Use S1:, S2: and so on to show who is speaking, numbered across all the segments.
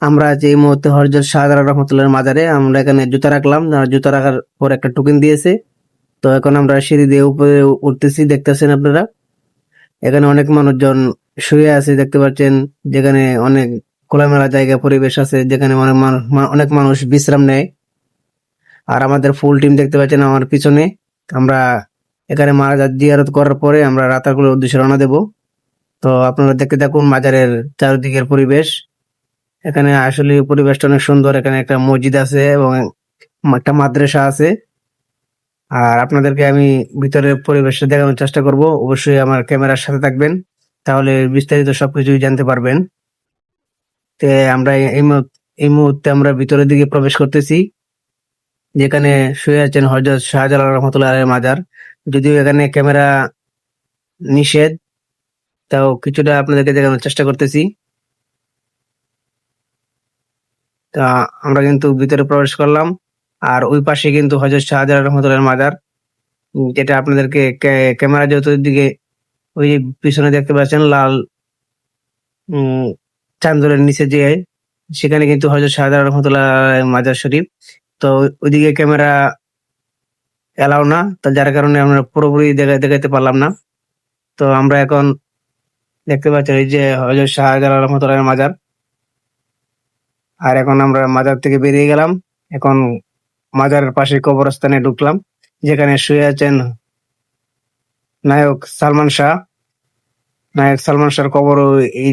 S1: আমরা যে এই মুহূর্তে হযরত শাহজালাল রহমাতুল্লাহর মাজারে আমরা এখানে জুতা রাখলাম। জুতা রাখার পর একটা টোকেন দিয়েছে। তো এখন আমরা সিঁড়ি দিয়ে উপরে উঠতেছি, দেখতেছেন আপনারা। এখানে অনেক মানুষজন শুয়ে আছে দেখতে পাচ্ছেন, যেখানে অনেক খোলামেলা জায়গা পরিবেশ আছে, যেখানে অনেক মানুষ বিশ্রাম নেয়। আর আমাদের ফুল টিম দেখতে পাচ্ছেন আমার পিছনে। আমরা এখানে মাজার জিয়ারত করার পরে আমরা রাতারগুলোর উদ্দেশ্যে রওনা দেব। তো আপনারা দেখতে থাকুন মাজারের চারিদিকের পরিবেশ। এখানে আসলে পরিবেশটা অনেক সুন্দর। এখানে একটা মসজিদ আছে এবং একটা মাদ্রাসা আছে। আর আপনাদেরকে আমি ভিতরের পরিবেশটা দেখানোর চেষ্টা করব। অবশ্যই আমার ক্যামেরার সাথে থাকবেন, তাহলে বিস্তারিত সবকিছুই জানতে পারবেন। তে আমরা এই মুহূর্তে আমরা ভিতরের দিকে প্রবেশ করতেছি, যেখানে শুয়ে আছেন হযরত শাহজালাল রহমাতুল্লাহ আলাইহির মাজার। যদিও এখানে ক্যামেরা নিষেধ, তাও কিছুটা আপনাদেরকে দেখানোর চেষ্টা করতেছি। তা আমরা কিন্তু ভিতরে প্রবেশ করলাম। আর ওই পাশে কিন্তু হযরত শাহজালাল রহমাতুল্লাহ মাজার, যেটা আপনাদেরকে ক্যামেরা চতুর্দিকে ওই যে পিছনে দেখতে পাচ্ছেন লাল চান্দরের নিচে যে, সেখানে কিন্তু হযরত শাহজালাল রহমাতুল্লাহ মাজার শরীফ। তো ওইদিকে ক্যামেরা এলাও না, তো যার কারণে আমরা পুরোপুরি দেখাতে পারলাম না। তো আমরা এখন দেখতে পাচ্ছি এই যে হযরত শাহজালাল রহমাতুল্লাহ মাজার। আর এখন আমরা মাজার থেকে বেরিয়ে গেলাম। এখন মাজারের পাশে কবরস্থানে ঢুকলাম, যেখানে শুয়ে আছেন নায়ক সালমান শাহ। নায়ক সালমান শাহর কবর এই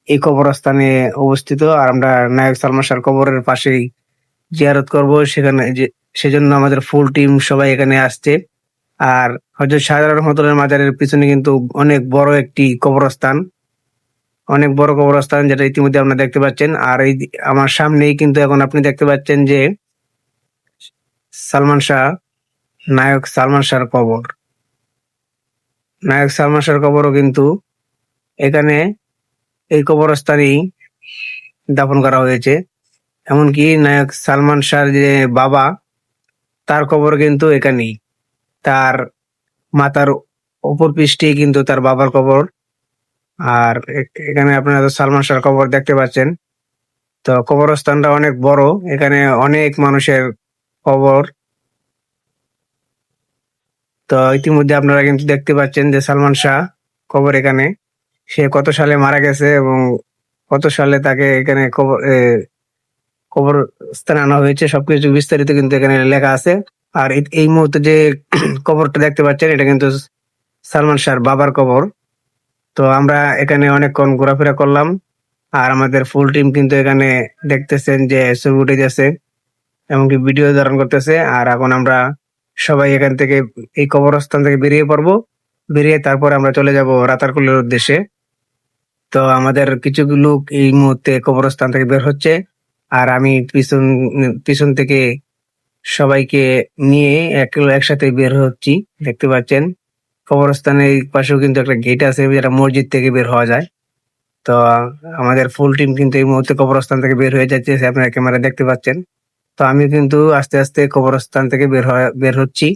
S1: এই কবরস্থানে অবস্থিত। আর আমরা নায়ক সালমান শাহর কবরের পাশেই জিয়ারত করব। সেজন্য আমাদের ফুল টিম সবাই এখানে আসছে। আর হযরত শাহজালাল রহমাতুল্লাহ মাজারের পিছনে কিন্তু অনেক বড় একটি কবরস্থান, অনেক বড় কবরস্থান, যেটা ইতিমধ্যে আপনারা দেখতে পাচ্ছেন। আর এই আমার সামনেই কিন্তু এখন আপনি দেখতে পাচ্ছেন যে সালমান শাহ, নায়ক সালমান শাহর কবর। নায়ক সালমান শাহর কবরও কিন্তু এখানে এই কবরস্থানেই দাফন করা হয়েছে। এমনকি নায়ক সালমান শাহর যে বাবা, তার কবর কিন্তু এখানেই। তার মাথার উপর পৃষ্ঠে কিন্তু তার বাবার কবর। আর এখানে আপনারা তো সালমান শাহর কবর দেখতে পাচ্ছেন। তো কবরস্থানটা অনেক বড়, এখানে অনেক মানুষের কবর। তো ইতিমধ্যে আপনারা কিন্তু দেখতে পাচ্ছেন যে সালমান শাহ কবর এখানে। সে কত সালে মারা গেছে এবং কত সালে তাকে এখানে কবরস্থানে আনা হয়েছে, সবকিছু বিস্তারিত কিন্তু এখানে লেখা আছে। আর এই মুহূর্তে যে কবরটা দেখতে পাচ্ছেন, এটা কিন্তু সালমান শাহর বাবার কবর। তো আমরা এখানে অনেকক্ষণ ঘোরাফেরা করলাম। আর আমাদের ফুল টিম কিন্তু এখানে দেখতেছেন যে ছবি উঠে যাচ্ছে, এমনকি ভিডিও ধারণ করতেছে। আর এখন আমরা সবাই এখান থেকে এই কবরস্থান থেকে বেরিয়ে পড়বো। বেরিয়ে তারপর আমরা চলে যাব রাতারকুলের উদ্দেশ্যে। তো আমাদের কিছু লোক এই মুহূর্তে কবরস্থান থেকে বের হচ্ছে। আর আমি পিছন থেকে সবাইকে নিয়ে একসাথে বের হচ্ছি, দেখতে পাচ্ছেন। কবরস্থানের পাশেও কিন্তু একটা গেট আছে, যেটা মসজিদ থেকে বের হওয়া যায়। তো আমাদের ফুল টিম কিন্তু এই মুহূর্তে কবরস্থান থেকে বের হয়ে যাচ্ছে, আপনারা ক্যামেরা দেখতে পাচ্ছেন। তো আমি কিন্তু আস্তে আস্তে কবরস্থান থেকে বের হচ্ছি।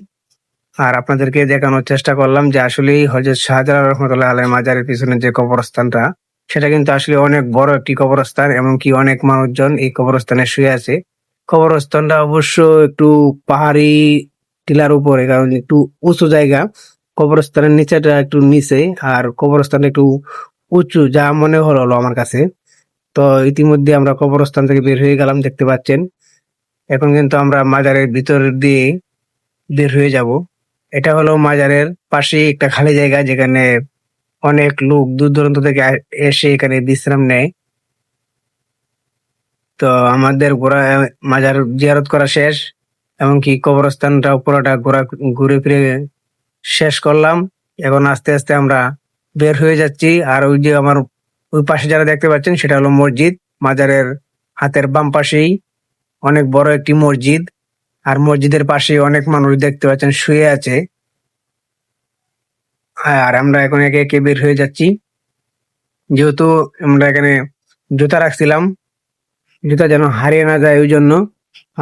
S1: আর আপনাদেরকে দেখানোর চেষ্টা করলাম যে আসলেই হযরত শাহজালাল রহমাতুল্লাহ আলাইহির মাজারের পিছনে যে কবরস্থানটা, সেটা কিন্তু আসলে অনেক বড় একটি কবরস্থান। এমনকি অনেক মানুষজন এই কবরস্থানে শুয়ে আছে। কবরস্থানটা অবশ্য একটু পাহাড়ি টিলার উপরে, কারণ একটু উঁচু জায়গা। কবরস্থানের নিচেটা একটু নিচে, আর কবরস্থানটা একটু উঁচু, যা মনে হলো আমার কাছে। তো ইতিমধ্যে আমরা কবরস্থান থেকে বের হয়ে গেলাম, দেখতে পাচ্ছেন। এখন কিন্তু আমরা মাজারের ভিতর দিয়ে বের হয়ে যাব। এটা হলো মাজারের পাশে একটা খালি জায়গা, যেখানে অনেক লোক দূর দূরান্ত থেকে এসে এখানে বিশ্রাম নেয়। তো আমাদের মাজার জিয়ারত করা শেষ, এমনকি কবরস্থানটা পুরোটা ঘুরে ফিরে শেষ করলাম। এখন আস্তে আস্তে আমরা বের হয়ে যাচ্ছি। আর ওই যে আমার ওই পাশে যারা দেখতে পাচ্ছেন, সেটা হলো মসজিদ। মাজারের হাতের বাম পাশেই অনেক বড় একটি মসজিদ। আর মসজিদের পাশে অনেক মানুষ দেখতে পাচ্ছেন শুয়ে আছে। আর আমরা এখন একে একে বের হয়ে যাচ্ছি। যেহেতু আমরা এখানে জুতা রাখছিলাম, জুতা যেন হারিয়ে না যায় ওই জন্য।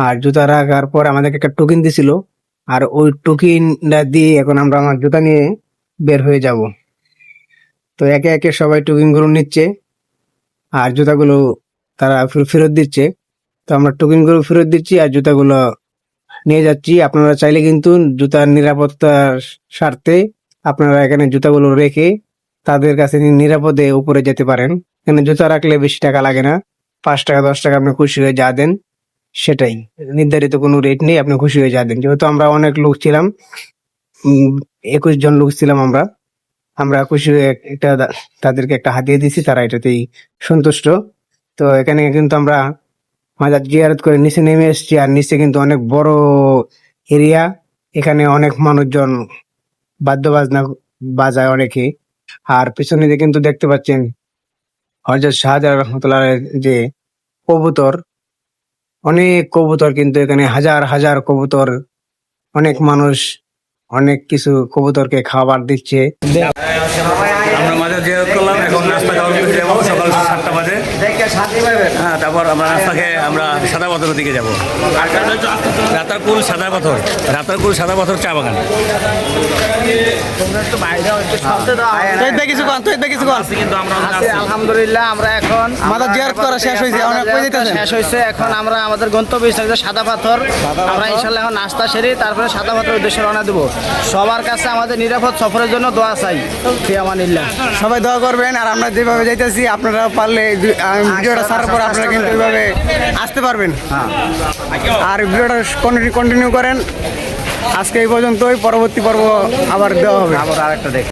S1: আর জুতা রাখার পর আমাদেরকে একটা টোকেন দিছিল, আর ওই টোকেনটা দিয়ে এখন আমরা আমার জুতা নিয়ে বের হয়ে যাব। তো একে একে সবাই টোকেন গুলো নিচ্ছে আর জুতাগুলো তারা ফেরত দিচ্ছে। তো আমরা টোকেনগুলো ফেরত দিচ্ছি আর জুতাগুলো নিয়ে যাচ্ছি। আপনারা চাইলে কিন্তু জুতার নিরাপত্তার স্বার্থে আপনারা এখানে জুতাগুলো রেখে তাদের কাছে নিরাপদে উপরে যেতে পারেন। এখানে জুতা রাখলে বেশি টাকা লাগে না, 5 টাকা 10 টাকা আপনি খুশি হয়ে যা দেন সেটাই, নির্ধারিত কোনো রেট নেই, আপনি খুশি হয়ে যা দেন। যেহেতু আমরা অনেক লোক ছিলাম, 21 জন লোক ছিলাম আমরা, আমরা খুশি হয়ে তাদেরকে একটা হাতিয়ে দিছি, তারা এটাতেই সন্তুষ্ট। তো এখানে কিন্তু আমরা মাজার জিয়ারত করে নিচে নেমে এসেছি, আর নিচে কিন্তু অনেক বড় এরিয়া, এখানে অনেক মানুষজন বাদ্য বাজনা বাজায় অনেকে। আর পিছনে দিয়ে কিন্তু দেখতে পাচ্ছেন হযরত শাহজালাল রহমতুল্লাহ যে কবুতর, অনেক কবুতর কিন্তু এখানে হাজার হাজার কবুতর, অনেক মানুষ অনেক কিছু কবুতরকে খাবার দিচ্ছে।
S2: আমরা মাঝে জিয়ারত করলাম, এখন নাস্তা খাওয়ার দিকে যাবো সকাল 7টা বাজে। হ্যাঁ, তারপর আমরা নাস্তা খেয়ে আমরা সাদা পাথরের দিকে যাবো। রাতারকুল সাদা পাথর, রাতারকুল সাদা পাথর চা বাগান।
S3: আলহামদুলিল্লাহ আমরা এখন
S4: মাদার জিয়ারত করা শেষ হয়েছে, অনেক কই দিতেছেন?
S3: শেষ হয়েছে। এখন আমরা আমাদের গন্তব্যস্থল সাদা পাথর, আমরা ইনশাল্লাহ এখন নাস্তা সেরে তারপরে সাদা পাথরের উদ্দেশ্যে রওনা দেবো। সবার কাছে আমাদের নিরাপদ সফরের জন্য দোয়া চাই। ফিয়ামানিল্লাহ।
S4: সবাই দোয়া করবেন। আর আমরা যেভাবে যাইতেছি আপনারা পারলে ভিডিওটা ছাড়ার পর আপনারা কিন্তু ওইভাবে আসতে পারবেন। আর ভিডিওটা কন্টিনিউ করেন। আজকে এই পর্যন্তই, পরবর্তী পর্ব আবার দেওয়া হবে।
S3: আবার আরেকটা দেখ।